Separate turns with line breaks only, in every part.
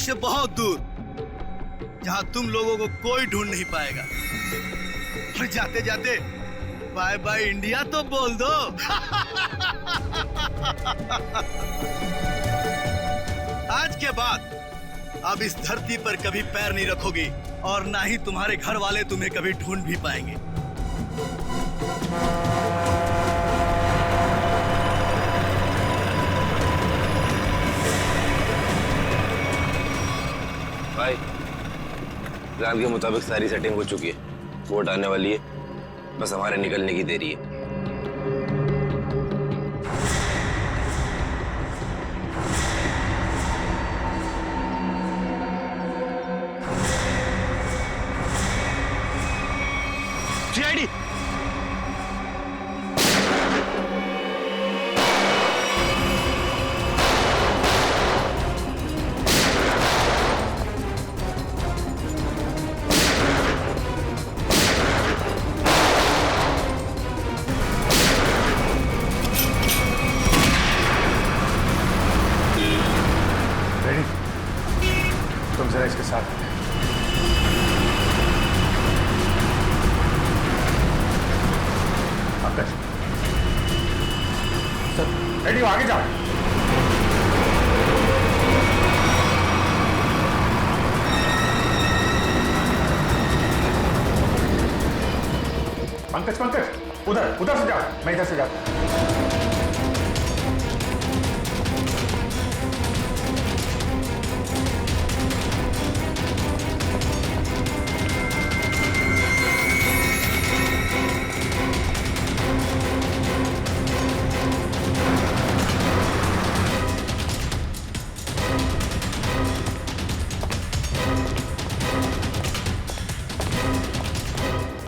से बहुत दूर, जहां तुम लोगों को कोई ढूंढ नहीं पाएगा। और जाते जाते बाय बाय इंडिया तो बोल दो। आज के बाद अब इस धरती पर कभी पैर नहीं रखोगी और ना ही तुम्हारे घर वाले तुम्हें कभी ढूंढ भी पाएंगे।
भाई, प्लान के मुताबिक सारी सेटिंग हो चुकी है। वोट आने वाली है, बस हमारे निकलने की देरी है।
सीआईडी
तुम जरा इसके साथ। पंकज, सर रेडी हो, आगे जाओ। पंकज पंकज, उधर उधर से जाओ, मैं इधर से जाता।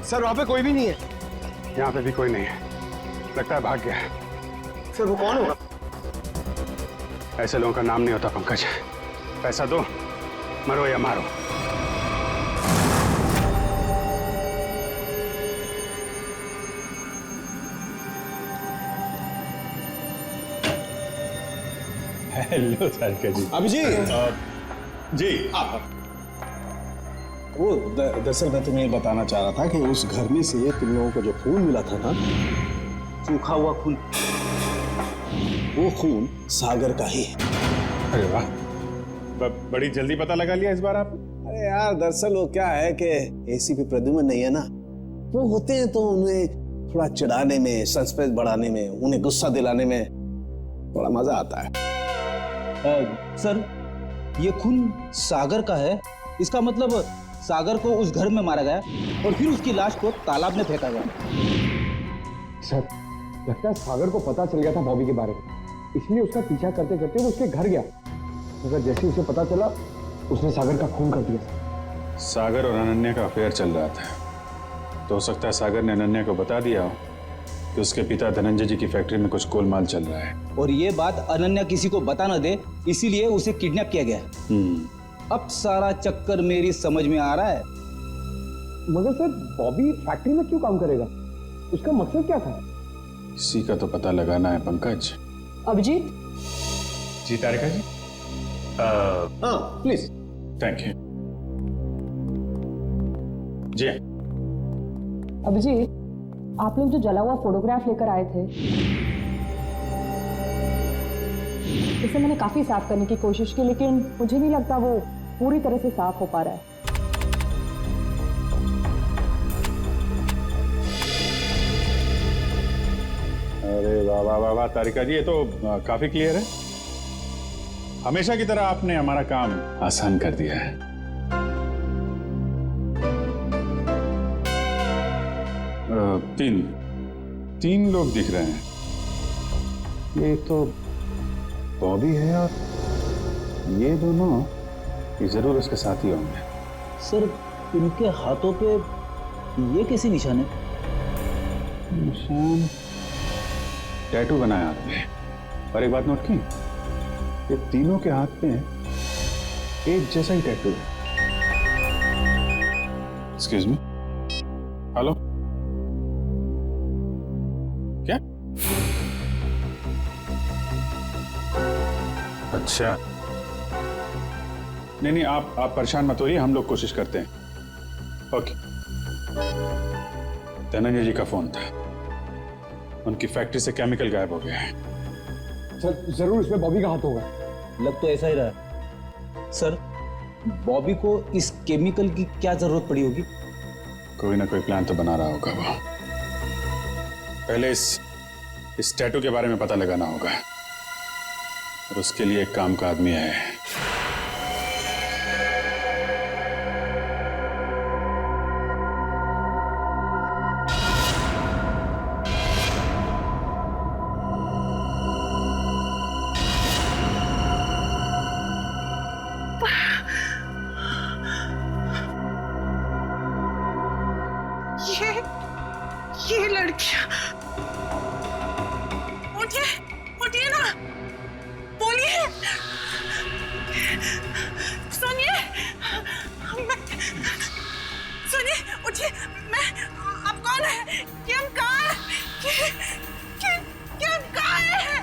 सर वहां पे कोई भी नहीं है।
यहाँ पे भी कोई नहीं है, लगता है भाग गया है।
सर वो कौन होगा?
ऐसे लोगों का नाम नहीं होता पंकज। पैसा दो, मरो या मारो।
हेलो तारिका जी।
अभिजीत
जी,
वो दरअसल मैं तुम्हें बताना चाह रहा था कि उस घर में से तुम लोगों को जो खून मिला था ना, सूखा हुआ खून, वो खून सागर का ही है।
अरे वाह, बड़ी जल्दी पता लगा लिया इस बार आप।
अरे यार, दरअसल वो क्या है कि एसीपी प्रद्युमन नहीं है ना, वो होते हैं तो उन्हें थोड़ा चिढ़ाने में, सस्पेंस बढ़ाने में, उन्हें गुस्सा दिलाने में थोड़ा मजा आता है।
सर, ये खून सागर का है। इसका मतलब सागर को उस घर में मारा गया और फिर उसकी लाश को तालाब में फेंका गया।
सर, लगता है सागर को पता चल गया था बॉबी के बारे में, इसलिए उसका पीछा करते करते वो उसके घर गया, मगर जैसे उसे पता चला उसने सागर का खून कर दिया।
सागर और अनन्या का अफेयर चल रहा था, तो हो सकता है सागर ने अनन्या को बता दिया हो कि उसके पिता धनंजय जी की फैक्ट्री में कुछ गोलमाल चल रहा है,
और ये बात अनन्या किसी को बता न दे, इसीलिए उसे किडनैप किया गया। अब सारा चक्कर मेरी समझ में आ रहा है।
मगर सर, बॉबी फैक्ट्री में क्यों काम करेगा? उसका मकसद क्या था?
इसी का तो पता लगाना है पंकज।
अभिजीत।
जी तारिका जी।
हाँ प्लीज।
थैंक यू जी।
अभिजीत, आप लोग जो जला हुआ फोटोग्राफ लेकर आए थे, इसे मैंने काफी साफ करने की कोशिश की, लेकिन मुझे नहीं लगता वो पूरी तरह से साफ हो पा रहा है।
अरे वाह वाह वाह वाह तारिका जी, ये तो काफी क्लियर है। हमेशा की तरह आपने हमारा काम आसान कर दिया है। तीन लोग दिख रहे हैं। ये तो बॉबी है और ये दोनों, ये जरूर उसके साथ ही होंगे।
सर, इनके हाथों पे ये कैसे निशान है?
निशान टैटू बनाया आपने। और एक बात नोट की, ये तीनों के हाथ में एक जैसा ही टैटू है। एक्सक्यूज मी, हेलो, क्या? अच्छा, नहीं, आप परेशान मत होइए, हम लोग कोशिश करते हैं। ओके। धनंजय जी का फोन था, उनकी फैक्ट्री से केमिकल गायब हो गया है।
सर जरूर इसमें बॉबी का हाथ होगा।
लग तो ऐसा ही रहा है। सर, बॉबी को इस केमिकल की क्या जरूरत पड़ी होगी?
कोई ना कोई प्लान तो बना रहा होगा वो। पहले इस टैटू के बारे में पता लगाना होगा, और उसके लिए एक काम का आदमी है।
ये लड़कियां, उठिए उठिए ना, बोलिए, सुनिए, सुनिए, उठिए, मैं, आप कौन है? किम कहाँ है? किम कहाँ है?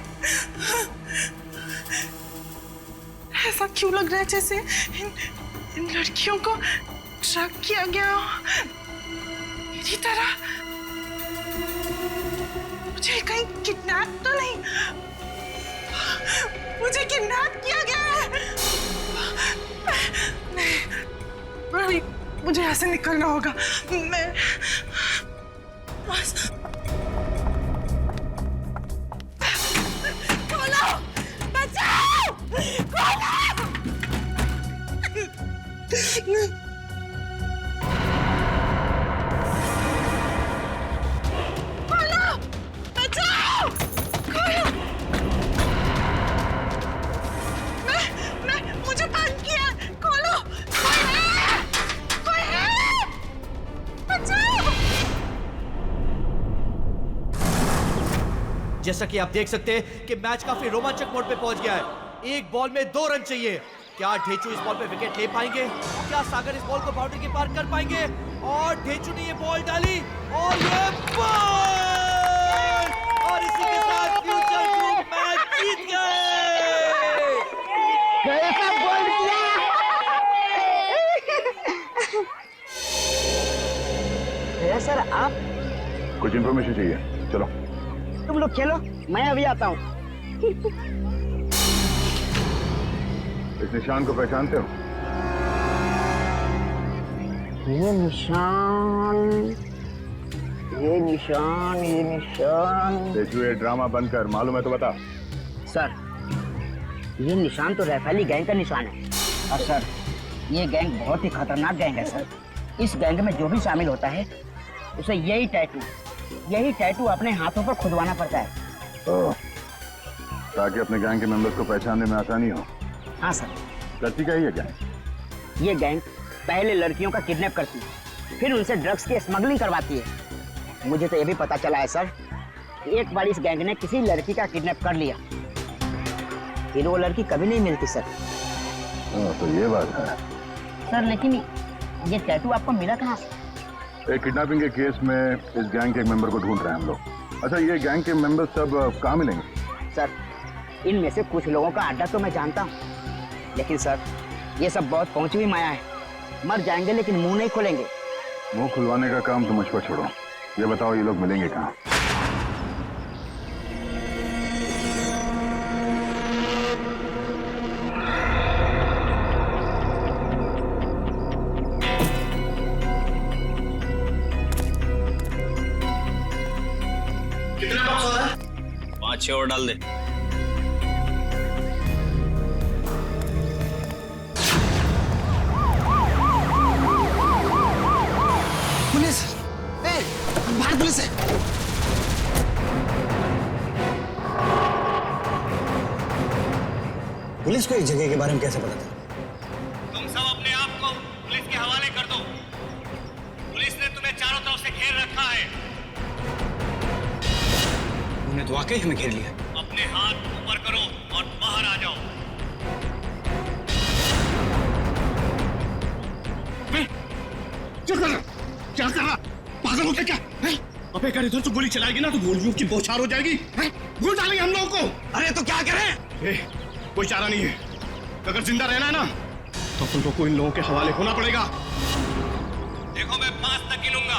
ऐसा क्यों लग रहा है जैसे इन लड़कियों को ट्रैक किया गया हो मेरी तरह? मुझे कहीं किडनैप तो नहीं? मुझे किडनैप किया गया है? नहीं, मुझे यहाँ से निकलना होगा। मैं बस खोलो, बचाओ, खोलो।
जैसा कि आप देख सकते हैं कि मैच काफी रोमांचक मोड पे पहुंच गया है। एक बॉल में 2 रन चाहिए। क्या ढेचू इस बॉल पे विकेट ले पाएंगे? क्या सागर इस बॉल को बाउंड्री के पार कर पाएंगे? और ढेचू ने ये बॉल डाली और ये बॉल, और इसी के साथ फ्यूचर ग्रुप मैच जीत गए।
कैसा बॉल किया? सर आप
कुछ इंफॉर्मेशन चाहिए? चलो
तुम लोग खेलो, मैं अभी आता हूँ।
इस निशान को पहचानते हो?
ये निशान।
देखो ये ड्रामा बंद कर, मालूम है तो बता।
सर, ये निशान तो रैफेली गैंग का निशान है। और सर, ये गैंग बहुत ही खतरनाक गैंग है सर। इस गैंग में जो भी शामिल होता है उसे यही टैटू अपने हाथों पर खुदवाना पड़ता है।
ताकि अपने गैंग के मेंबर्स को पहचानने में आसानी हो।
हाँ सर।
करती क्या है ये गैंग?
ये गैंग पहले लड़कियों का किडनैप करती है, फिर उनसे ड्रग्स की स्मगलिंग करवाती है। मुझे तो ये भी पता चला है सर कि एक बार इस गैंग ने किसी लड़की का किडनैप कर लिया, फिर वो लड़की कभी नहीं मिलती सर।
तो ये बात है
सर। लेकिन ये टैटू आपको मिला कहाँ से?
एक किडनैपिंग के केस में इस गैंग के एक मेंबर को ढूंढ रहे हैं हम लोग। अच्छा, ये गैंग के मेंबर सब कहाँ मिलेंगे?
सर, इनमें से कुछ लोगों का अड्डा तो मैं जानता हूँ, लेकिन सर ये सब बहुत पहुंची हुई माया है। मर जाएंगे लेकिन मुंह नहीं खोलेंगे।
मुंह खुलवाने का काम तो मुझ पर छोड़ो। ये बताओ ये लोग मिलेंगे कहाँ?
कितना बॉक्स हो रहा है?
5-6 और डाल दे।
पुलिस! बाहर पुलिस है!
पुलिस को इस जगह के बारे में कैसे पता था?
तुम सब अपने आप को पुलिस के हवाले कर दो। पुलिस ने तुम्हें चारों तरफ से घेर रखा है।
उन्होंने तो वाकई हमें घेर लिया।
अपने हाथ ऊपर करो और बाहर आ जाओ। क्या कर रहा? पागल हो क्या? अबे अगर इधर से गोली चलाएगी ना तो गोलियों की बौछार हो जाएगी। गोली डालेंगे हम लोगों को। अरे तो क्या करें? कोई चारा नहीं है। अगर जिंदा रहना है ना तो तुम लोग को इन लोगों के हवाले होना पड़ेगा।
देखो मैं 5 तक गिनूंगा।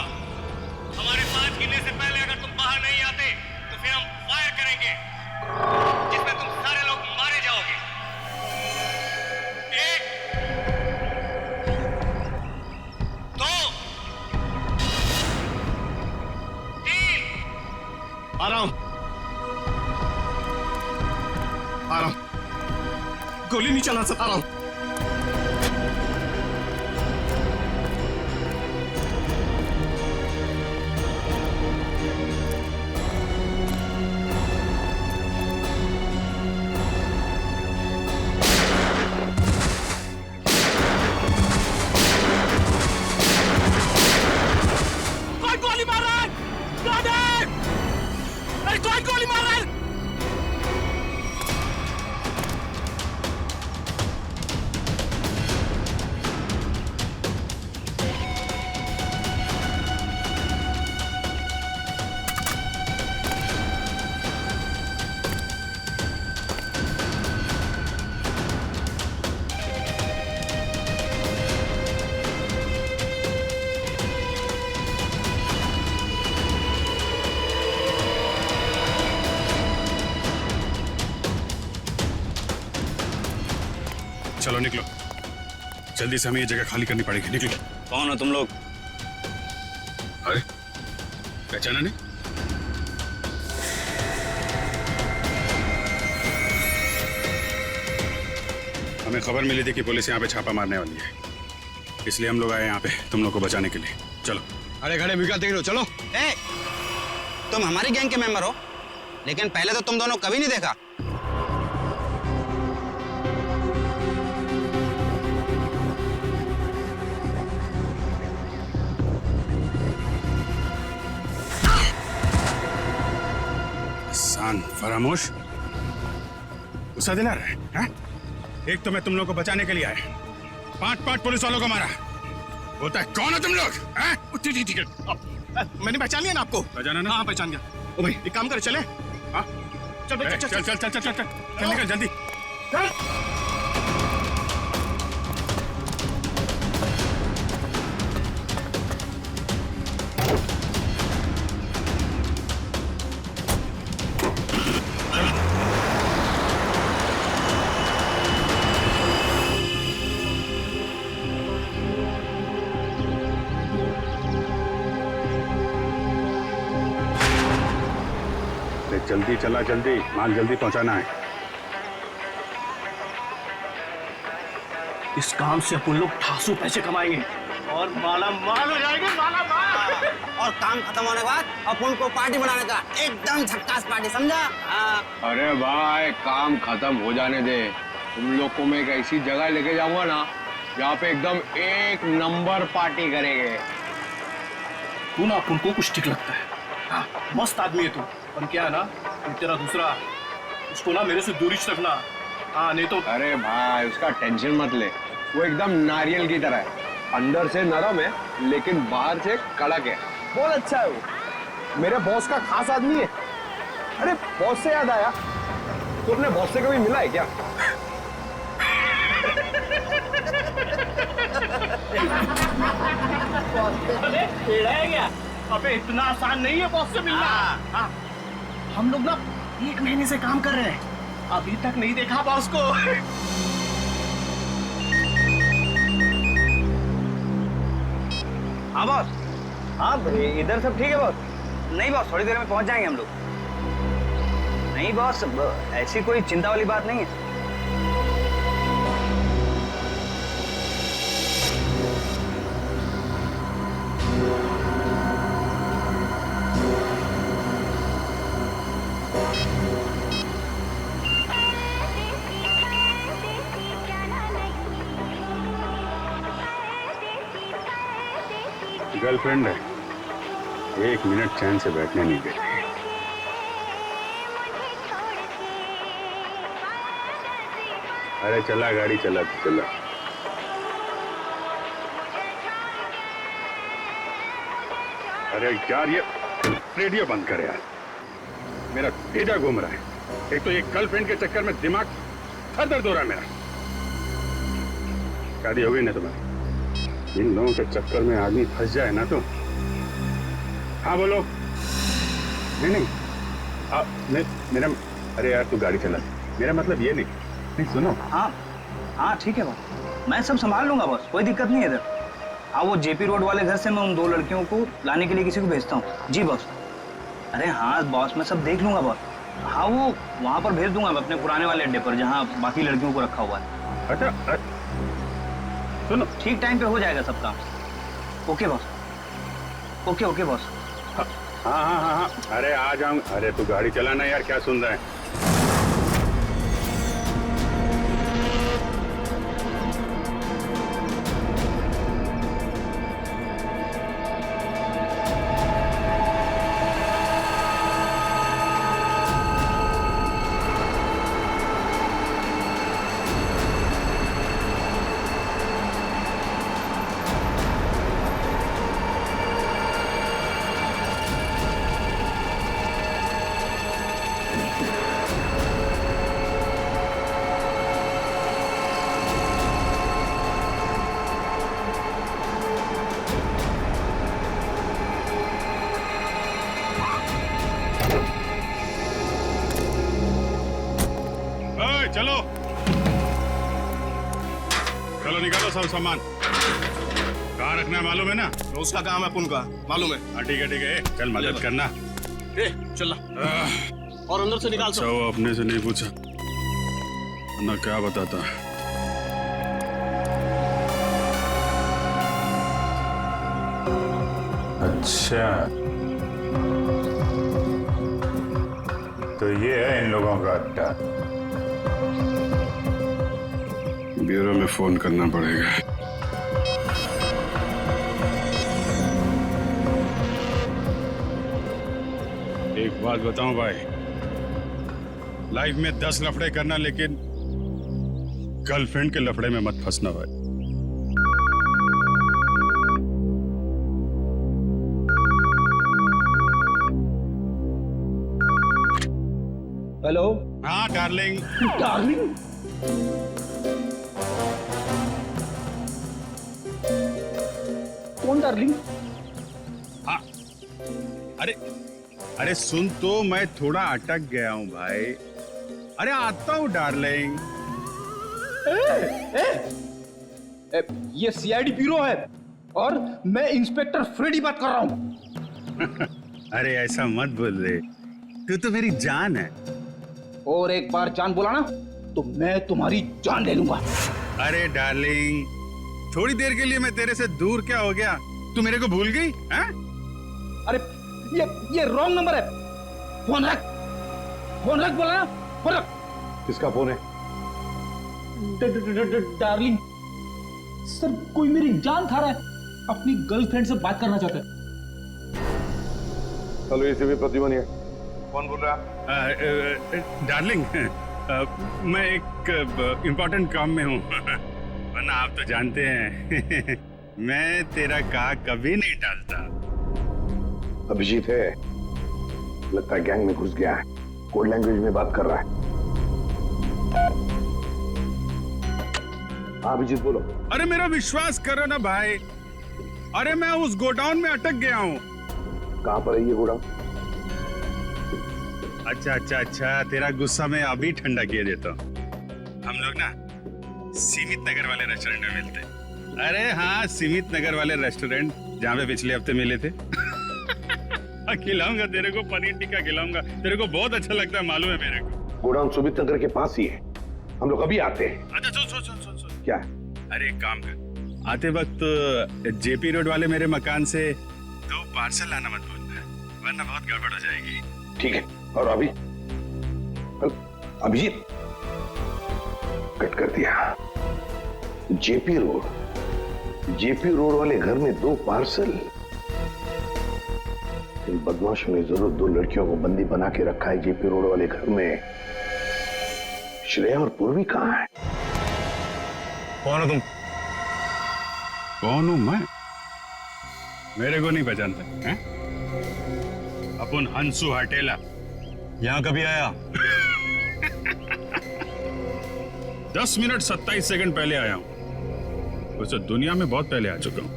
हमारे 5 गिनने से पहले अगर तुम बाहर नहीं आते तो फिर हम फायर करेंगे जिसमें तुम सारे लोग मारे जाओगे। 1 2 3
आ रहा हूं, आ रहा हूं। गोली नहीं चला सकता, आ रहा हूं। गोली मार रहा है! कौन गोली मार रहा है?
चलो निकलो, जल्दी से हमें ये जगह खाली करनी पड़ेगी। निकलो।
कौन हो तुम लोग?
अरे पहचाना नहीं? हमें खबर मिली थी कि पुलिस यहाँ पे छापा मारने वाली है, इसलिए हम लोग आए यहाँ पे तुम लोग को बचाने के लिए। चलो।
अरे खड़े मिका देख लो, चलो।
तुम हमारी गैंग के मेंबर हो, लेकिन पहले तो तुम दोनों कभी नहीं देखा।
फरामोश, गुस्सा दिला रहे हैं? एक तो मैं तुम लोगों को बचाने के लिए आया, 5 पुलिस वालों को मारा। बोलता है कौन हो तुम लोग?
ठीक है, मैंने पहचान लिया ना आपको।
पहचाना ना?
हाँ पहचान गया। ओ भाई एक काम कर, चले। हाँ चल चल चल चल चल चल
निकल जल्दी। जल्दी चला, जल्दी माल जल्दी पहुंचाना है।
इस काम से अपन लोग ठासू पैसे कमाएंगे और माला माल हो जाएंगे, माला माल।
और काम खत्म होने के बाद अपन को पार्टी बनाने का, एकदम झक्कास पार्टी, समझा?
अरे भाई काम खत्म हो जाने दे, तुम लोग को मैं एक ऐसी जगह लेके जाऊंगा ना जहाँ पे एकदम 1 नंबर पार्टी करेंगे।
तू ना अपन को कुछ ठीक लगता है। हाँ, मस्त आदमी है तू, पर क्या है ना, तेरा दूसरा उसको ना मेरे से दूरी रखना। हाँ नहीं तो।
अरे भाई उसका टेंशन मत ले, वो एकदम नारियल की तरह है, अंदर से नरम है लेकिन बाहर से कड़क है। बहुत अच्छा है वो, मेरे बॉस का खास आदमी है। अरे बॉस से याद आया, तू अपने बॉस से कभी मिला है क्या?
क्या? अबे इतना आसान नहीं है बॉस से मिलना। हाँ। हम लोग ना 1 महीने से काम कर रहे हैं, अभी तक नहीं देखा बॉस को।
हाँ बॉस। हाँ इधर सब ठीक है बॉस? नहीं बॉस, थोड़ी देर में पहुंच जाएंगे हम लोग। नहीं बॉस, ऐसी कोई चिंता वाली बात नहीं है।
गर्लफ्रेंड है, 1 मिनट चैन से बैठने नहीं देती। अरे चला गाड़ी, चला चला। अरे यार ये रेडियो बंद कर यार, मेरा भेजा घूम रहा है। एक तो ये गर्लफ्रेंड के चक्कर में दिमाग सर दर्द हो रहा है मेरा। शादी हो गई ना तुम्हारी? इन लोगों के चक्कर में आदमी फंस जाए ना तो। हाँ बोलो। नहीं मेरा, अरे यार तू गाड़ी चला, मेरा मतलब ये नहीं सुनो।
हाँ हाँ ठीक है बॉस, मैं सब संभाल लूंगा बॉस, कोई दिक्कत नहीं है इधर। हाँ वो जेपी रोड वाले घर से मैं उन 2 लड़कियों को लाने के लिए किसी को भेजता हूँ। जी बॉस। अरे हाँ बॉस, मैं सब देख लूंगा बॉस। हाँ वो वहाँ पर भेज दूंगा मैं अपने पुराने वाले अड्डे पर जहाँ बाकी लड़कियों को रखा हुआ है।
अच्छा सुनो,
ठीक टाइम पे हो जाएगा सब काम। Okay boss, okay boss.
हाँ, अरे आ जाऊँ। अरे तू गाड़ी चलाना यार, क्या सुन रहा है? चलो चलो निकालो सब सामान। कहाँ रखना है मालूम है ना?
उसका काम है, पुन का मालूम है।
हाँ ठीक है, चल मदद करना।
चल और अंदर से निकाल।
अच्छा वो अपने से नहीं पूछा ना, क्या बताता।
अच्छा तो ये है इन लोगों का अड्डा।
ब्यूरो में फोन करना पड़ेगा। एक बात बताऊं भाई, लाइफ में 10 लफड़े करना, लेकिन गर्लफ्रेंड के लफड़े में मत फंसना भाई।
हेलो।
हाँ डार्लिंग।
डार्लिंग? कौन डार्लिंग?
हाँ अरे सुन तो, मैं थोड़ा अटक गया हूँ भाई। अरे आता हूँ डार्लिंग।
ये सीआईडी ब्यूरो है और मैं इंस्पेक्टर फ्रेडी बात कर रहा हूँ।
अरे ऐसा मत बोल रे, तू तो मेरी जान है।
और एक बार जान बोला ना तो मैं तुम्हारी जान ले लूंगा।
अरे डार्लिंग, थोड़ी देर के लिए मैं तेरे से दूर क्या हो गया? तू मेरे को भूल गई? हाँ?
अरे ये रॉन्ग नंबर है। फोन रख बोला ना, फोन रख।
किसका फोन है?
डार्लिंग सर, कोई मेरी जान खा रहा है, अपनी गर्लफ्रेंड से बात करना चाहता है।
हेलो एसीपी प्रद्युमन है। कौन बोल रहा?
डार्लिंग मैं एक इम्पोर्टेंट काम में हूँ वरना आप तो जानते हैं मैं तेरा कहा कभी नहीं टालता।
अभिजीत है, लगता है गैंग में घुस गया है, कोड लैंग्वेज में बात कर रहा है। हाँ अभिजीत बोलो।
अरे मेरा विश्वास करो ना भाई, अरे मैं उस गोडाउन में अटक गया हूँ।
कहाँ पर है ये गोडाउन?
अच्छा, तेरा गुस्सा मैं अभी ठंडा किए देता हूँ। हम लोग ना सीमित नगर वाले रेस्टोरेंट में मिलते हैं। अरे हाँ, सीमित नगर वाले रेस्टोरेंट जहाँ पे पिछले हफ्ते मिले थे खिलाऊंगा तेरे को, पनीर टिक्का खिलाऊंगा तेरे को, बहुत अच्छा लगता है मालूम है मेरे को।
गोडाउन सुमित नगर के पास ही है, हम लोग अभी आते हैं।
अच्छा सुन।
क्या?
अरे एक काम कर, आते वक्त जेपी रोड वाले मेरे मकान से 2 पार्सल लाना मत भूलना, वरना बहुत गड़बड़ हो जाएगी।
ठीक है। और अभी अभिजीत कट कर दिया। जेपी रोड वाले घर में 2 पार्सल। इन बदमाशों ने जरूर 2 लड़कियों को बंदी बना के रखा है जेपी रोड वाले घर में। श्रेया और पूर्वी कहाँ है?
कौन हो तुम? कौन हूं मैं? मेरे को नहीं पहचानते हैं? अपन हंसू हटेला। यहां कभी आया? 10 मिनट 27 सेकंड पहले आया हूं। उस दुनिया में बहुत पहले आ चुका हूँ।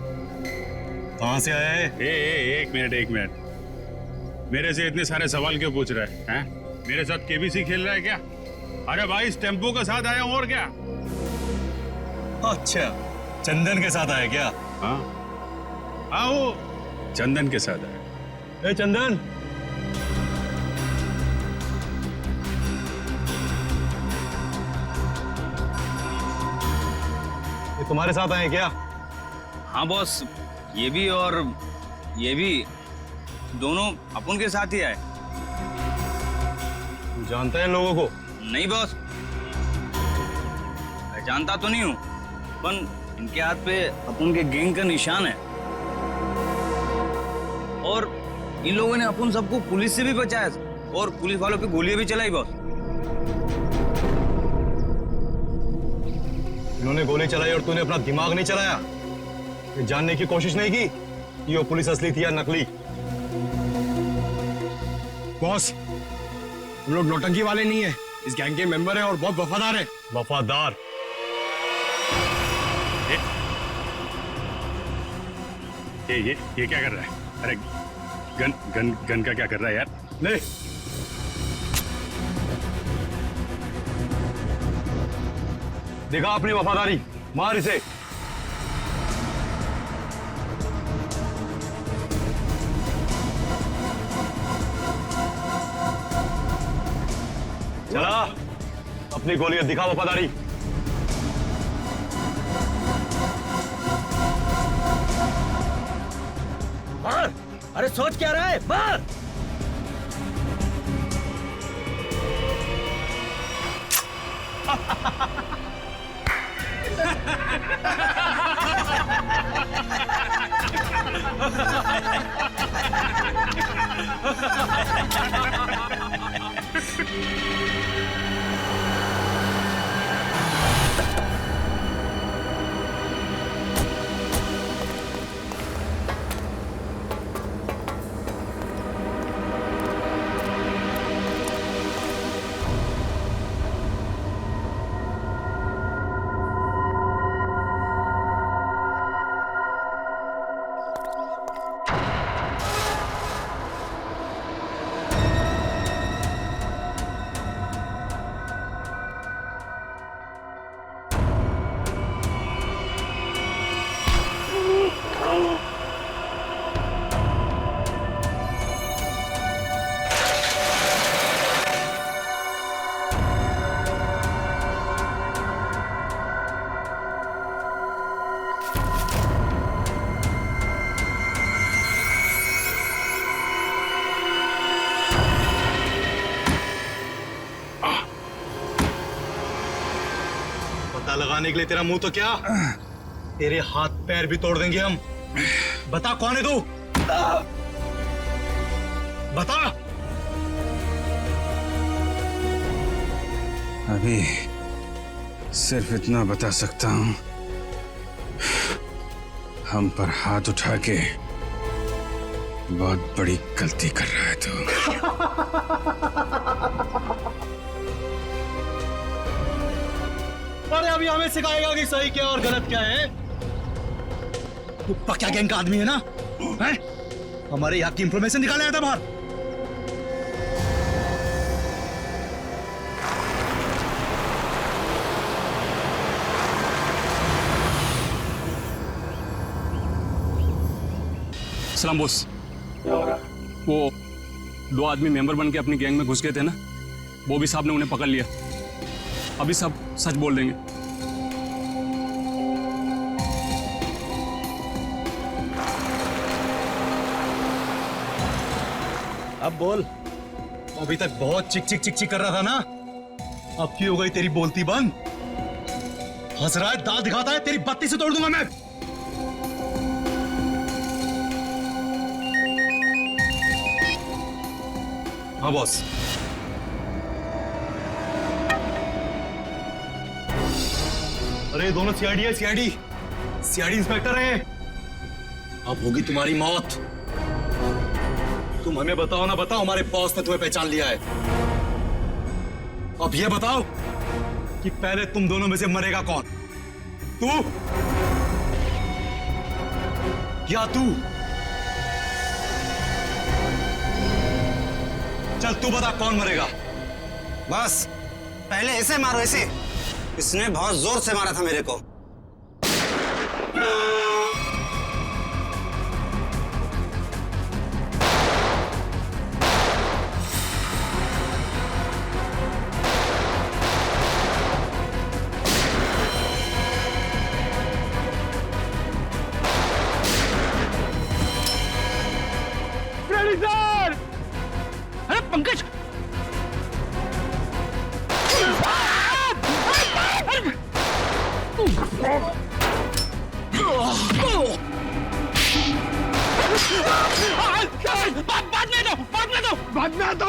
कहाँ से आया है?
एक मिनट। मेरे से इतने सारे सवाल क्यों पूछ रहा है? हैं? मेरे साथ केबीसी खेल रहा है क्या? अरे भाई, इस टेम्पो के साथ आया हूँ, और क्या?
अच्छा, चंदन के साथ आया क्या?
हाँ, वो चंदन के साथ आया।
ए चंदन, ये तुम्हारे साथ आए क्या?
हाँ बॉस, ये भी और ये भी दोनों अपन के साथ ही आए।
तू जानता है इन लोगों को?
नहीं बॉस, मैं जानता तो नहीं हूँ, पर इनके हाथ पे अपन के गैंग का निशान है और इन लोगों ने अपन सबको पुलिस से भी बचाया और पुलिस वालों पे गोलियां भी चलाई बॉस।
इन्होंने गोली चलाई और तूने अपना दिमाग नहीं चलाया? ये जानने की कोशिश नहीं की कि वो पुलिस असली थी या नकली?
बॉस, हम लोग नौटंकी वाले नहीं है, इस गैंग के मेंबर हैं और बहुत वफादार हैं।
वफादार?
ये क्या कर रहा है? अरे गन का क्या कर रहा है यार?
ले, दिखा अपनी वफादारी, मार इसे। चला, अपनी गोलियां दिखा वफादारी।
मार! अरे सोच क्या रहा है, मार!
पता लगाने के लिए तेरा मुंह तो क्या, तेरे हाथ पैर भी तोड़ देंगे हम। बता कौन है तू? बता।
अभी सिर्फ इतना बता सकता हूं, हम पर हाथ उठा के बहुत बड़ी गलती कर रहा है तू।
अरे अभी हमें सिखाएगा कि सही क्या और गलत क्या है? तू पक्का गैंग का आदमी है ना? हैं? हमारे यहाँ की इंफॉर्मेशन निकाले आया था बाहर।
सलाम बॉस, वो 2 आदमी मेंबर बन के अपनी गैंग में घुस गए थे ना, वो भी साहब ने उन्हें पकड़ लिया। अभी सब सच बोल देंगे।
अब बोल। अभी तक बहुत चिक चिक चिक चिक कर रहा था ना, अब क्यों हो गई तेरी बोलती बंद? हंस रहा है, दांत दिखाता है, तेरी बत्ती से तोड़ दूंगा मैं। हाँ बॉस। अरे दोनों सीआईडी है, सीआईडी इंस्पेक्टर है। अब होगी तुम्हारी मौत। तुम हमें बताओ ना, बताओ हमारे बॉस ने तुम्हें पहचान लिया है। अब ये बताओ कि पहले तुम दोनों में से मरेगा कौन? तू या तू? चल तू बता कौन मरेगा।
बस पहले ऐसे मारो, ऐसे। इसने बहुत जोर से मारा था मेरे को।
अरे पंकज, बाद में दो।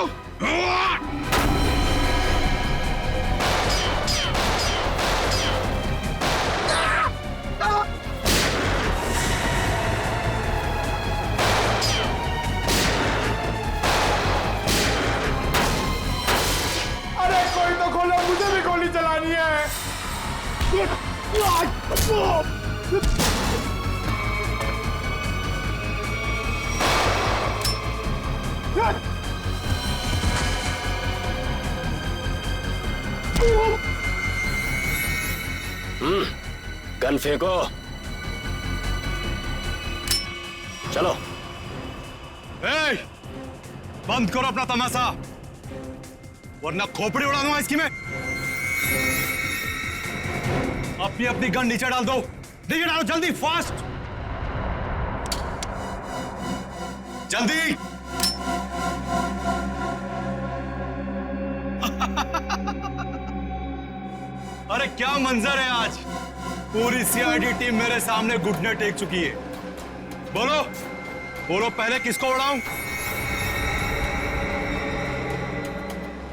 अरे कोई तो खोलो, मुझे भी गोली चलानी है।
गन फेंको। चलो।
ए, बंद करो अपना तमाशा, वरना खोपड़ी उड़ा दूंगा इसकी मैं। अपनी अपनी गन नीचे डाल दो, नीचे डालो जल्दी, फास्ट, जल्दी। अरे क्या मंजर है आज, पूरी सीआईडी टीम मेरे सामने घुटने टेक चुकी है। बोलो बोलो, पहले किसको उड़ाऊं?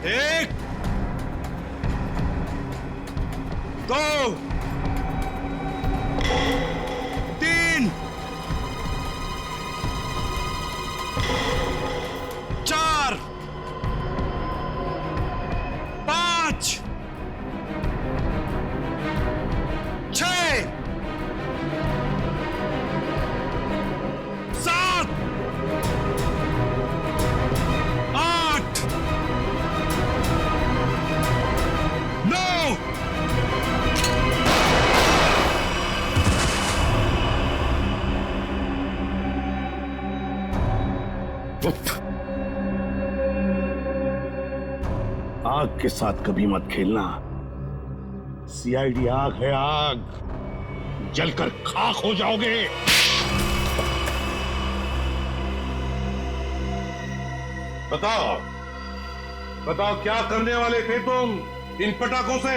एक, दो, तीन, चार, पांच, छह, सात, आठ, नौ,
आग के साथ कभी मत खेलना। सीआईडी आग है, आग, जलकर खाक हो जाओगे। बताओ बताओ, क्या करने वाले थे तुम इन पटाखों से?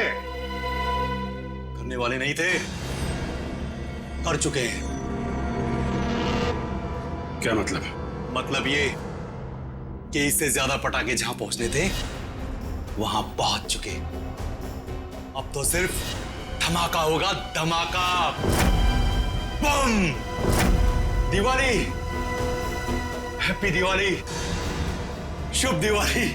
करने वाले नहीं थे, कर चुके हैं।
क्या मतलब?
मतलब ये कि इससे ज्यादा पटाखे जहां पहुंचने थे वहां पहुंच चुके। अब तो सिर्फ धमाका होगा, धमाका, बम। दिवाली, हैप्पी दिवाली, शुभ दिवाली।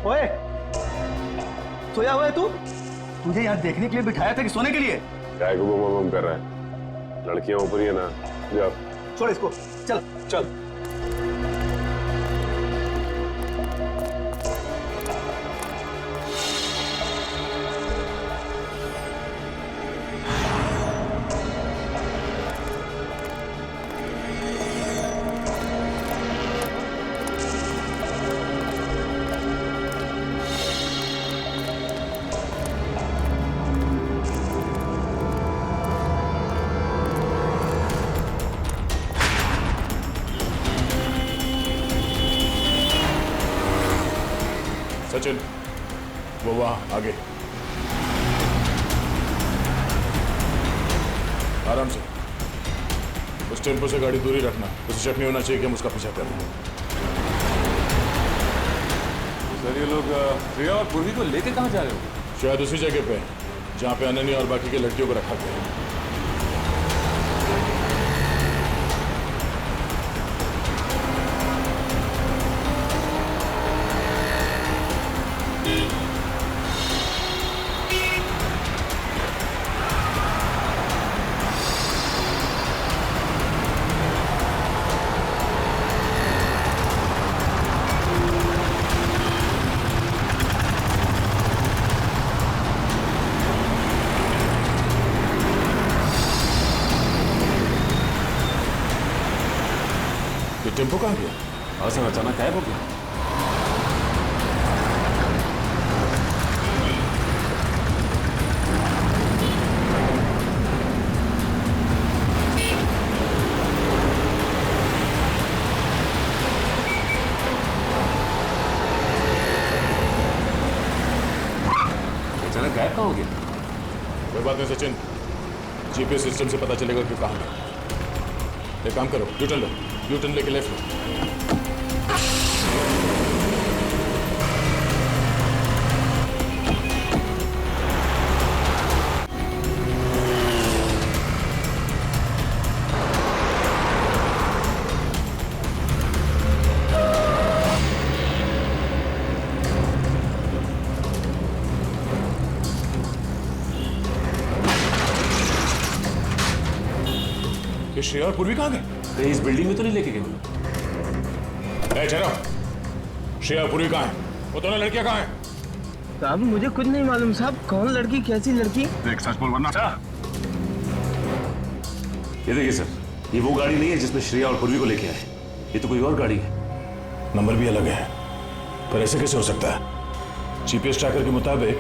ओए, सोया हुआ है तू? तुझे यहाँ देखने के लिए बिठाया था कि सोने के लिए?
क्या बम कर रहा है? लड़कियां ऊपर ही है ना, जाओ।
छोड़ इसको, चल चल।
सचिन, वो वहां आगे। आराम से, उस टेम्पो से गाड़ी दूरी रखना। उसे शक नहीं होना चाहिए कि हम उसका पीछा कर रहे हैं।
सर ये लोग प्रिया और पूर्वी को लेके कहाँ जा रहे हो?
शायद उसी जगह पे
जहां पे अनन्या और बाकी की लड़कियों को रखा गया है। टेम्पो कहाँ गया?
हाँ सर, अचानक गायब हो गया। अचानक गायब कहाँ हो गया?
कोई बात नहीं सचिन, जीपीएस सिस्टम से पता चलेगा कि कहाँ है। एक काम करो, यूटर्न लो, यूटर्न लेके लेफ्ट लो। ये श्रेया और पूर्वी कहाँ गए?
कहीं इस बिल्डिंग में तो नहीं लेके गए?
ठहरो, श्रेया और पूर्वी कहाँ है? वो दोनों लड़कियां कहाँ हैं?
साहब मुझे कुछ नहीं मालूम साहब, कौन लड़की कैसी लड़की?
देख सच बोल वरना।
ये देखिए सर, ये वो गाड़ी नहीं है जिसमें श्रेया और पूर्वी को लेके आए। ये तो कोई और गाड़ी है।
नंबर भी अलग है, पर ऐसे कैसे हो सकता है? जीपीएस ट्रैकर के मुताबिक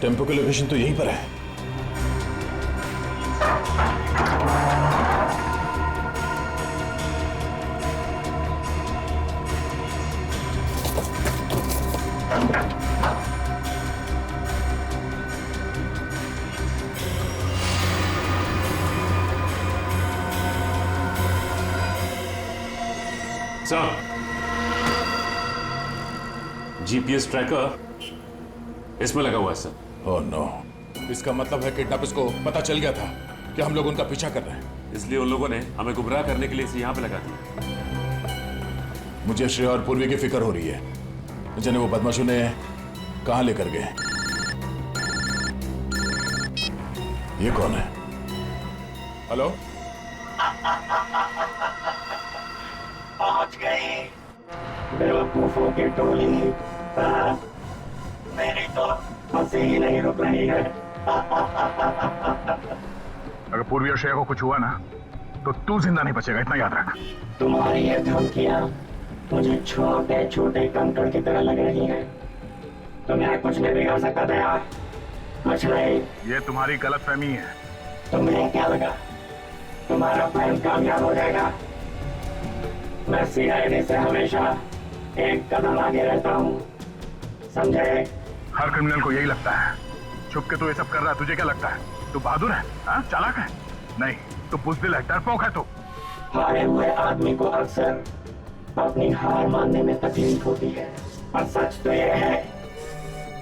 टेम्पो की लोकेशन तो यहीं पर है।
सर, जीपीएस ट्रैकर इसमें लगा हुआ है सर।
ओह नो, इसका मतलब है किडनैपर्स को पता चल गया था कि हम लोग उनका पीछा कर रहे हैं,
इसलिए उन लोगों ने हमें गुमराह करने के लिए इसे यहाँ पे लगा दिया।
मुझे श्रेया और पूर्वी की फिक्र हो रही है, जिन्हें वो बदमाशों ने कहां लेकर गए। ये कौन है? हेलो,
पहुंच गए बेवकूफों की टोली। मेरी तो हंसी ही नहीं रुक रही है।
अगर पूर्वी और श्रेया को कुछ हुआ ना तो तू जिंदा नहीं बचेगा, इतना याद रख।
तुम्हारी ये धमकियां मुझे छोटे छोटे कंकड़ की तरह लग रही हैं। तुम्हें कुछ नहीं बिगाड़ सकता दया, कुछ नहीं।
ये तुम्हारी गलतफहमी है।
तुम्हें क्या लगा तुम्हारा प्लान कामयाब हो जाएगा? मैं सीआईडी से हमेशा एक कदम आगे रहता हूँ, समझे?
हर क्रिमिनल को यही लगता है। छुप के तू ये सब कर रहा है, तुझे क्या लगता है? तू बहादुर है, हाँ? चालाक है? नहीं, तू बुज़दिल है, डरपोक है तू।
हारे हुए आदमी को अक्सर अपनी हार मानने में तकलीफ होती है, और सच तो यह है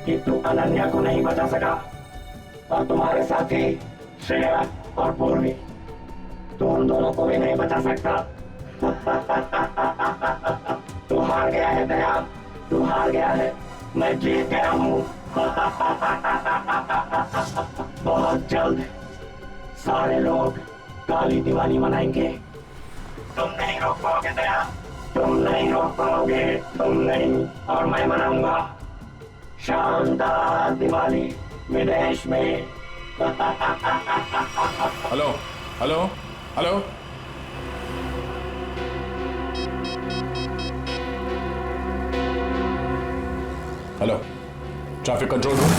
कि तू अनन्या को नहीं बचा सका, और तुम्हारे साथी श्रेया और पूर्वी, तू उन दोनों को भी नहीं बचा सकता। तू हार गया है दया, तू हार गया है, मैं जीत गया हूँ। बहुत जल्द सारे लोग काली दिवाली मनाएंगे। तुम नहीं रोक पाओगे दया, तुम नहीं रोक पाओगे, तुम नहीं, और मैं मनाऊंगा शानदार दिवाली विदेश में।
Hello hello hello, hello, traffic control room.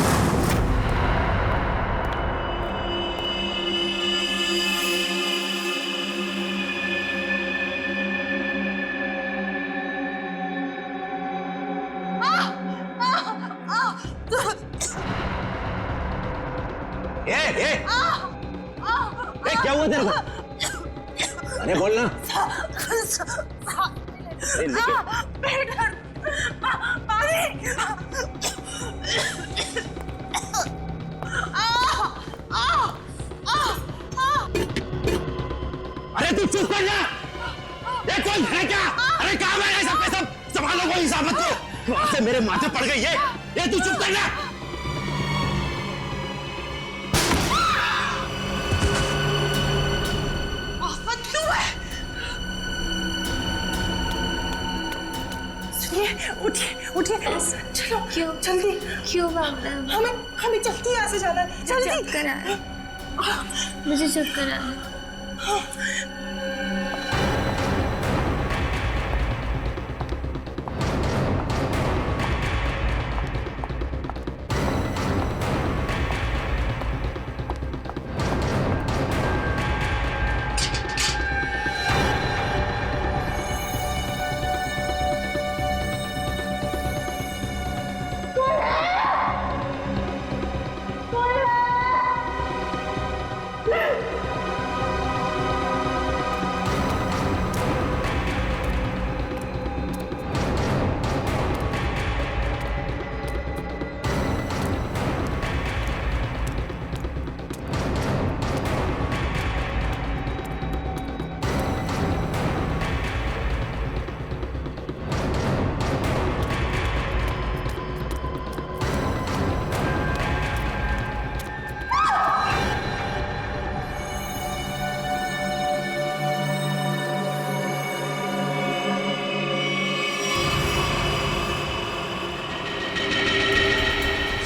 क्या हुआ तेरे को? अरे बोलना। तू चुप कर जा। ये कोई है क्या? अरे कहाँ गए सब के सब? संभालो कोई हिसाब मत को। वहां से मेरे माथे पड़ गई ये तू चुप कर जा।
उठिए उठिए चलो क्यों जल्दी क्यों भागना है हमें जल्दी यहाँ से जाना है जल्दी चक्कर आ रहा है मुझे चक्कर आ रहा है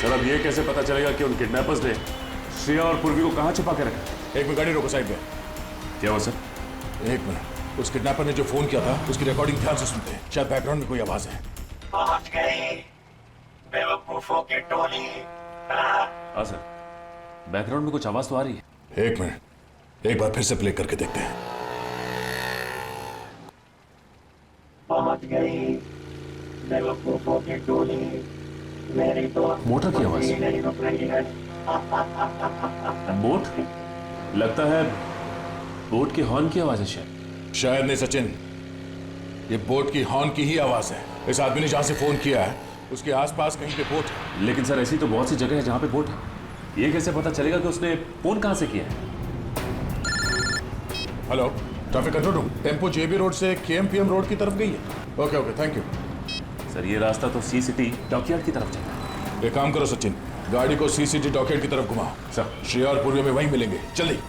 सर अब ये कैसे पता चलेगा कि उन किडनैपर्स ने श्रेया और पूर्वी को कहाँ छुपा के रखा?
एक मिनट गाड़ी रोको साइड पे।
क्या हुआ सर?
एक मिनट, उस किडनैपर ने जो फोन किया था उसकी रिकॉर्डिंग ध्यान से सुनते हैं, शायद बैकग्राउंड में कोई आवाज है।
पहुंच गई बेवकूफों की टोली।
हाँ सर, बैकग्राउंड में कुछ आवाज तो आ रही है।
एक मिनट, एक बार फिर से प्ले करके देखते हैं।
पहुंच गई बेवकूफों की टोली। मेरी तो
मोटर की आवाज
नहीं रुक रही है।
बोट? लगता है बोट के हॉर्न की आवाज है
शायद नहीं सचिन, ये बोट की हॉर्न की ही आवाज है। इस आदमी ने जहां से फोन किया है उसके आसपास कहीं पे बोट है।
लेकिन सर ऐसी तो बहुत सी जगह है जहां पे बोट है। ये कैसे पता चलेगा कि उसने फोन कहां से किया है?
Hello, traffic control room, tempo JB road से केएमपीएम रोड की तरफ गई है। Okay okay, thank you
sir. ये रास्ता तो सी सिटी डॉकयार्ड की तरफ जाता है।
एक काम करो सचिन, गाड़ी को सी सिटी डॉकयार्ड की तरफ घुमाओ। सर, श्रेया और पूर्वी में वहीं मिलेंगे, जल्दी।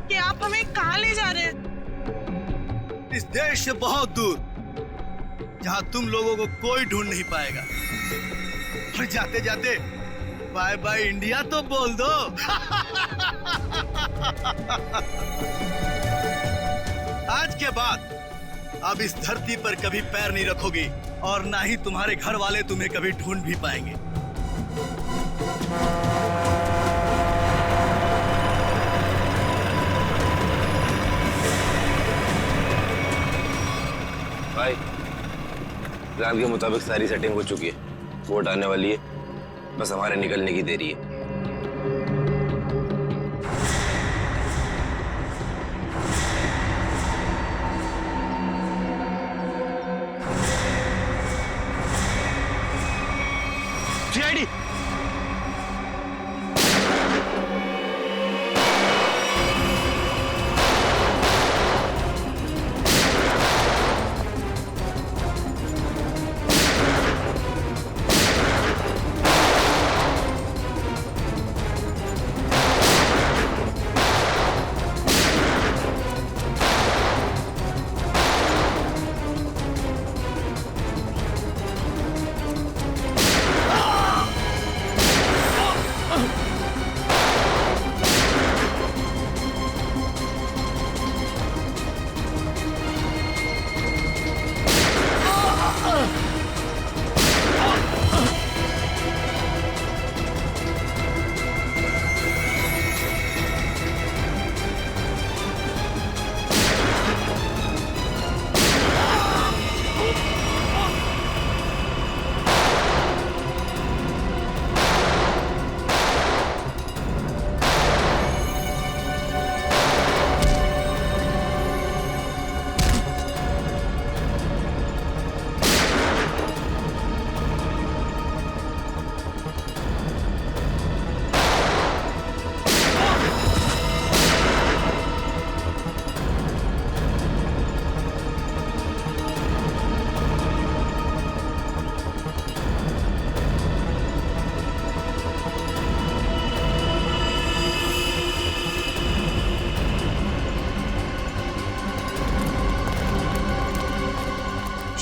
कि आप हमें कहाँ ले जा रहे हैं?
इस देश से बहुत दूर, जहां तुम लोगों को कोई ढूंढ नहीं पाएगा। और जाते जाते बाय बाय इंडिया तो बोल दो। आज के बाद अब इस धरती पर कभी पैर नहीं रखोगी और ना ही तुम्हारे घर वाले तुम्हें कभी ढूंढ भी पाएंगे।
भाई, प्लान के मुताबिक सारी सेटिंग हो चुकी है। बोट आने वाली है, बस हमारे निकलने की देरी है।
सीआईडी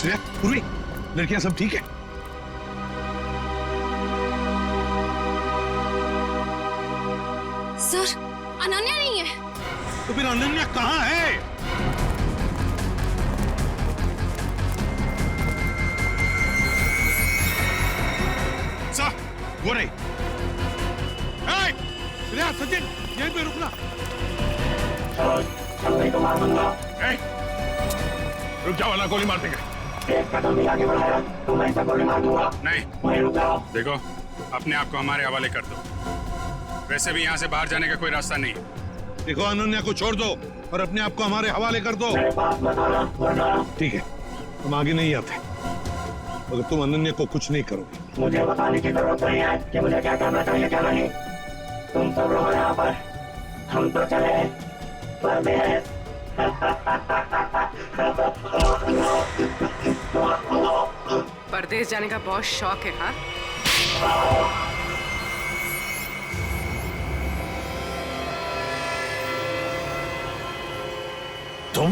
श्रेया, पूर्वी, लड़कियां सब ठीक है?
सर, अनन्या नहीं है।
तो फिर अनन्या कहाँ है? सर, वो रही। श्रेया, सचिन, यहीं पे रुकना।
चलने को मार दूंगा।
रुक जाओ, वरना गोली मार देंगे।
एक कदम भी आगे बढ़ाया तो मैं इसे गोली मार दूंगा।
नहीं,
वहीं रुक जाओ।
देखो, अपने आप को हमारे हवाले कर दो। वैसे भी यहाँ से बाहर जाने का कोई रास्ता नहीं है। देखो, अनन्या को छोड़ दो और अपने आप को हमारे हवाले कर दो। ठीक है, हम आगे नहीं आते अगर तुम अनन्या को कुछ नहीं करोगे।
मुझे बताने की जरूरत नहीं है कि मुझे क्या करना चाहिए क्या नहीं। तुम सब रहो यहाँ पर, हम तो चले परदेश।
परदेश जाने का बहुत शौक है, हाँ?
तुम?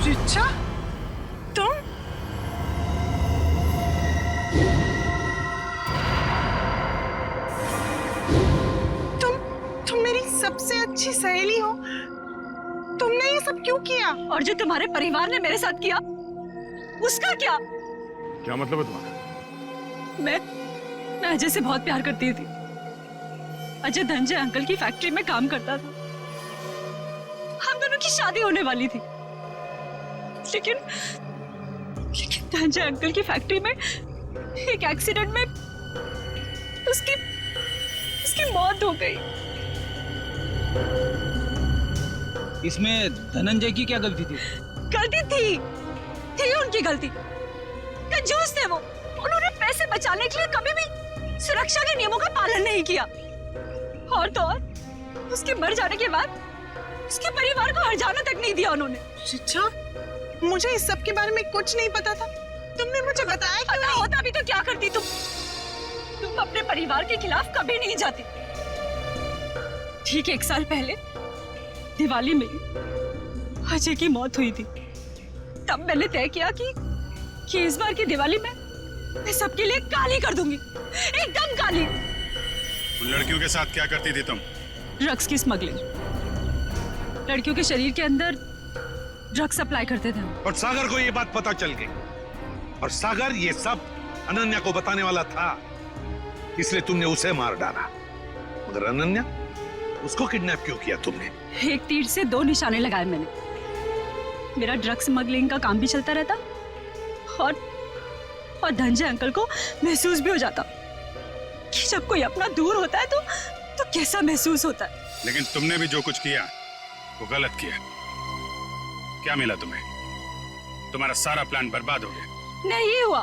रिचा, तुम? तुम मेरी सबसे अच्छी सहेली हो। तुमने ये सब क्यों किया?
और जो तुम्हारे परिवार ने मेरे साथ किया, उसका क्या?
क्या मतलब है तुम्हारा?
मैं अजय से बहुत प्यार करती थी। अजय धनंजय अंकल की फैक्ट्री में काम करता था। हम दोनों की शादी होने वाली थी, लेकिन धनंजय अंकल की फैक्ट्री में एक एक्सीडेंट में उसकी मौत हो गई।
इसमें धनंजय की क्या गलती थी?
गलती थी उनकी गलती। कंजूस थे वो। उन्होंने पैसे बचाने के लिए कभी भी सुरक्षा के नियमों का पालन नहीं किया। और तो और उसके मर जाने के बाद उसके परिवार को हर्जाना तक नहीं दिया उन्होंने।
रिचा, मुझे इस सब के बारे में कुछ नहीं पता था। तुमने मुझे बताया क्यों नहीं?
होता भी तो क्या करती तुम अपने परिवार के खिलाफ कभी नहीं जाती। ठीक 1 साल पहले दिवाली में अजय की मौत हुई थी। तब मैंने तय किया कि इस बार की दिवाली में मैं सबके लिए काली कर दूंगी, एकदम काली।
उन लड़कियों के साथ क्या करती थी तुम?
ड्रग्स की स्मगलिंग। लड़कियों के शरीर के अंदर ड्रग्स सप्लाई करते थे हम।
और सागर को ये बात पता चल गई, और सागर ये सब अनन्या को बताने वाला था, इसलिए तुमने उसे मार डाला। मगर अनन्या, उसको किडनैप क्यों किया तुमने?
एक तीर से 2 निशाने लगाए मैंने। मेरा ड्रग्स स्मगलिंग का काम भी चलता रहता और धनंजय अंकल को महसूस भी हो जाता कि जब कोई अपना दूर होता है तो कैसा महसूस होता है।
लेकिन तुमने भी जो कुछ किया वो गलत किया। क्या मिला तुम्हें? तुम्हारा सारा प्लान बर्बाद हो गया।
नहीं हुआ,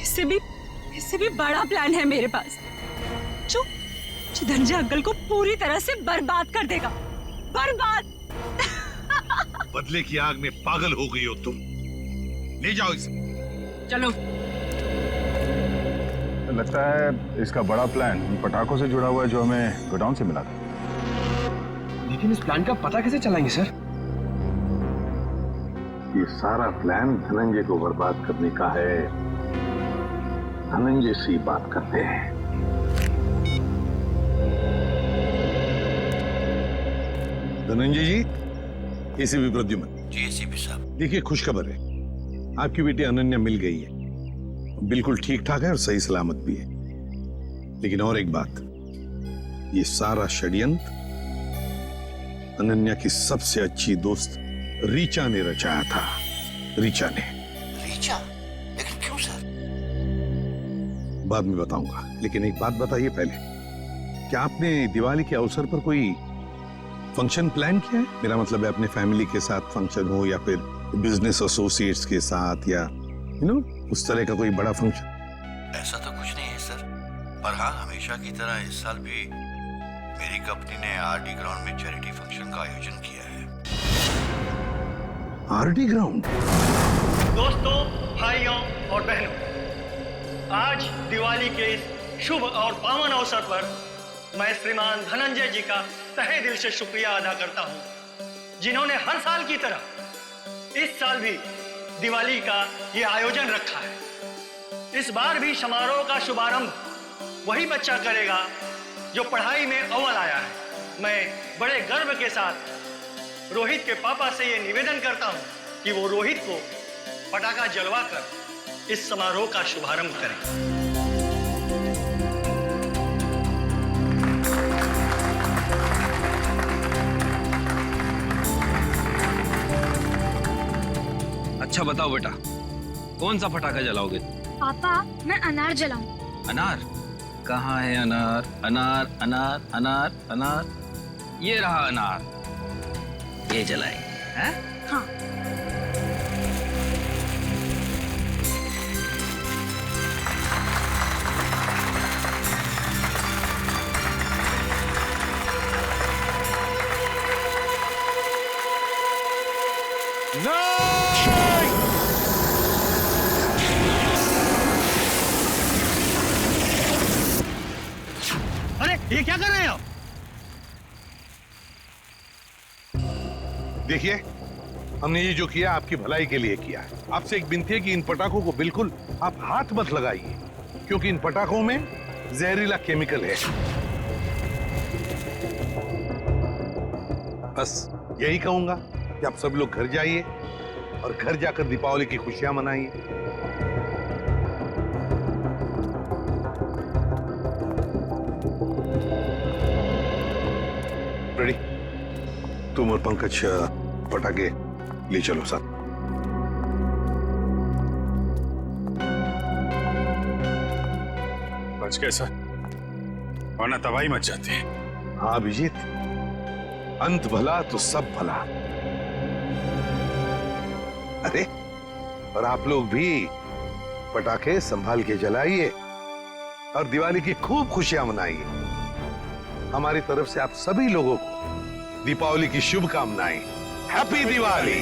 इससे भी बड़ा प्लान है मेरे पास, जो धनंजय अंकल को पूरी तरह से बर्बाद कर देगा। बर्बाद।
बदले की आग में पागल हो गई हो तुम। ले जाओ इसे।
चलो।
लगता है इसका बड़ा प्लान उन पटाखों से जुड़ा हुआ है जो हमें गोडाउन से मिला था।
लेकिन इस प्लान का पता कैसे चलाएंगे सर?
ये सारा प्लान धनंजय को बर्बाद करने का है। धनंजय से बात करते हैं।
धनंजय जी, एसीपी प्रद्युमन।
जी एसीपी साहब।
देखिए, खुशखबर है, आपकी बेटी अनन्या मिल गई है। बिल्कुल ठीक ठाक है और सही सलामत भी है। लेकिन और एक बात, ये सारा षड्यंत्र अनन्या की सबसे अच्छी दोस्त रीचा ने रचाया था। रीचा? लेकिन क्यों सर? बाद में बताऊंगा, लेकिन एक बात बताइए पहले, क्या आपने दिवाली के अवसर पर कोई फंक्शन प्लान किया है? मेरा मतलब है अपने फैमिली के साथ फंक्शन हो या फिर बिजनेस एसोसिएट्स के साथ, या उस तरह का कोई बड़ा फंक्शन।
ऐसा तो कुछ नहीं है सर, पर हाँ, हमेशा की तरह इस साल भी मेरी कंपनी ने आरडी ग्राउंड में चैरिटी फंक्शन का आयोजन किया है।
RD ground?
दोस्तों, भाइयों और बहनों, आज दिवाली के इस शुभ और पावन अवसर पर मैं श्रीमान धनंजय जी का तहे दिल से शुक्रिया अदा करता हूं, जिन्होंने हर साल की तरह इस साल भी
दिवाली का ये आयोजन रखा है। इस बार भी समारोह का शुभारंभ वही बच्चा करेगा जो पढ़ाई में अव्वल आया है। मैं बड़े गर्व के साथ रोहित के पापा से ये निवेदन करता हूँ कि वो रोहित को पटाखा जलवाकर इस समारोह का शुभारंभ करें।
अच्छा बताओ बेटा, कौन सा पटाखा जलाओगे?
पापा मैं अनार जलाऊं।
अनार? कहाँ है अनार? अनार अनार अनार अनार, ये रहा अनार, ये जलाएंगे हैं?
हाँ।
अरे ये क्या कर रहे हैं आप?
देखिए, हमने ये जो किया आपकी भलाई के लिए किया है। आपसे एक विनती है कि इन पटाखों को बिल्कुल आप हाथ मत लगाइए, क्योंकि इन पटाखों में जहरीला केमिकल है। बस यही कहूंगा कि आप सब लोग घर जाइए और घर जाकर दीपावली की खुशियां मनाइए। रेडी? तुम और पंकज पटाखे ले चलो साथ।
बच कैसा, वरना तबाही मच जाती है।
हाँ अभिजीत, अंत भला तो सब भला। अरे और आप लोग भी पटाखे संभाल के जलाइए और दिवाली की खूब खुशियां मनाइए। हमारी तरफ से आप सभी लोगों को दीपावली की शुभकामनाएं। हैप्पी दिवाली।